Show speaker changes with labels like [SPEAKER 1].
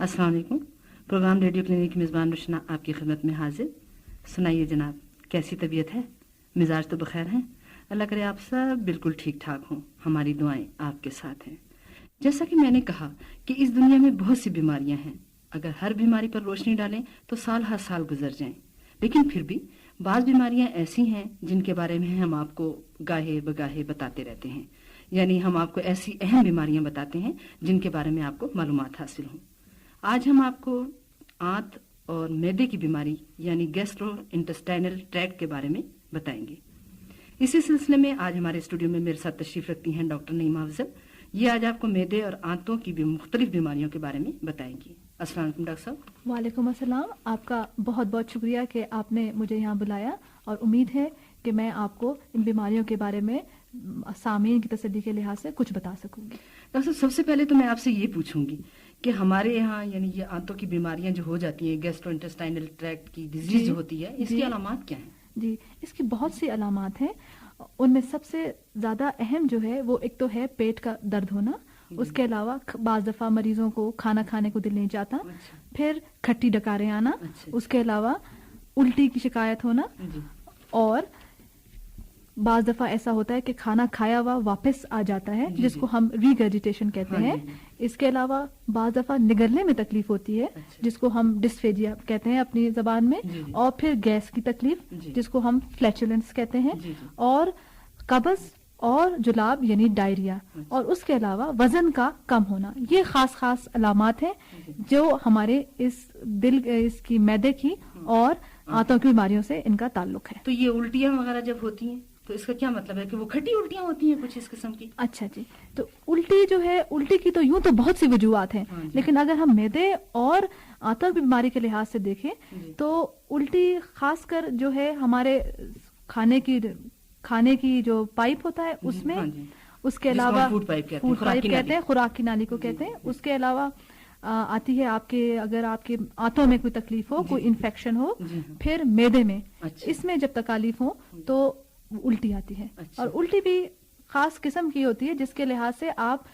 [SPEAKER 1] अस्सलाम वालेकुम। Programme radio clinic की मेज़बान रुशना आपकी खिदमत में हाजिर। सुनाइए जनाब, कैसी तबीयत है? मिजाज तो बखैर हैं? अल्लाह करे आप सब बिल्कुल ठीक ठाक हों। हमारी दुआएं आपके साथ हैं। जैसा कि मैंने कहा कि इस दुनिया में बहुत सी बीमारियां हैं। अगर हर बीमारी पर रोशनी डालें तो साल हर साल गुजर जाएं, लेकिन फिर भी बाज़ बीमारियां ऐसी हैं जिनके बारे में हम आपको गाहे बगाहे बताते रहते हैं। यानी हम आपको ऐसी अहम बीमारियां बताते हैं जिनके बारे में आपको मालूमात हासिल हों। आज हम आपको आंत और मैदे की बीमारी यानी गैस्ट्रो इंटेस्टाइनल ट्रैक्ट के बारे में बताएंगे। इसी सिलसिले में आज हमारे स्टूडियो में मेरे साथ तशरीफ रखती हैं डॉक्टर नईमा अफजल। ये आज आपको मैदे और आंतों की भी मुख्तलिफ बीमारियों के बारे में बताएंगी। अस्सलाम वालेकुम डॉक्टर साहब।
[SPEAKER 2] वालेकुम अस्सलाम। आपका बहुत बहुत शुक्रिया कि आपने मुझे यहाँ बुलाया और उम्मीद है कि मैं आपको इन बीमारियों के बारे में सामीन की तसल्ली के लिहाज से कुछ बता सकूंगी।
[SPEAKER 1] डॉक्टर साहब, सबसे पहले तो मैं आपसे ये पूछूंगी कि हमारे यहाँ यानी ये आंतों की बीमारियां जो हो जाती हैं, गैस्ट्रोइंटेस्टाइनल ट्रैक्ट की डिजीज जो होती है, इसकी अलामात क्या हैं?
[SPEAKER 2] जी, इसकी बहुत सी अलामात हैं। उनमें सबसे ज्यादा अहम जो है वो एक तो है पेट का दर्द होना। उसके अलावा बाज दफा मरीजों को खाना खाने को दिल नहीं चाहता। फिर खट्टी डकारें आना। उसके अलावा उल्टी की शिकायत होना। और बाज दफा ऐसा होता है कि खाना खाया हुआ वापस आ जाता है, जिसको हम रीगर्जिटेशन कहते हैं। इसके अलावा बाज दफा निगलने में तकलीफ होती है, जिसको हम डिस्फेजिया कहते हैं अपनी जबान में। और फिर गैस की तकलीफ, जिसको हम फ्लैचुलेंस कहते हैं। और कब्ज और जुलाब यानी डायरिया। और उसके अलावा वजन का कम होना। ये खास खास अलामात हैं जो हमारे इस इसकी मैदे की और आंतों की बीमारियों से इनका ताल्लुक है।
[SPEAKER 1] तो ये उल्टियां वगैरह जब होती हैं तो इसका क्या मतलब है कि वो खट्टी उल्टियां होती हैं कुछ इस किस्म की?
[SPEAKER 2] अच्छा जी, तो उल्टी जो है, उल्टी की तो यूं तो बहुत सी वजूहात हैं, लेकिन अगर हम मैदे और आंतों की बीमारी के लिहाज से देखें तो उल्टी खासकर जो है हमारे खाने की जो पाइप होता है उसमें, उसके अलावा
[SPEAKER 1] फूड पाइप
[SPEAKER 2] कहते हैं, खुराक की नाली को कहते हैं। उसके अलावा आती है अगर आपके आंतों में कोई तकलीफ हो, कोई इन्फेक्शन हो, फिर मैदे में, इसमें जब तकलीफ हो तो उल्टी आती है। और उल्टी भी खास किस्म की होती है जिसके लिहाज से आप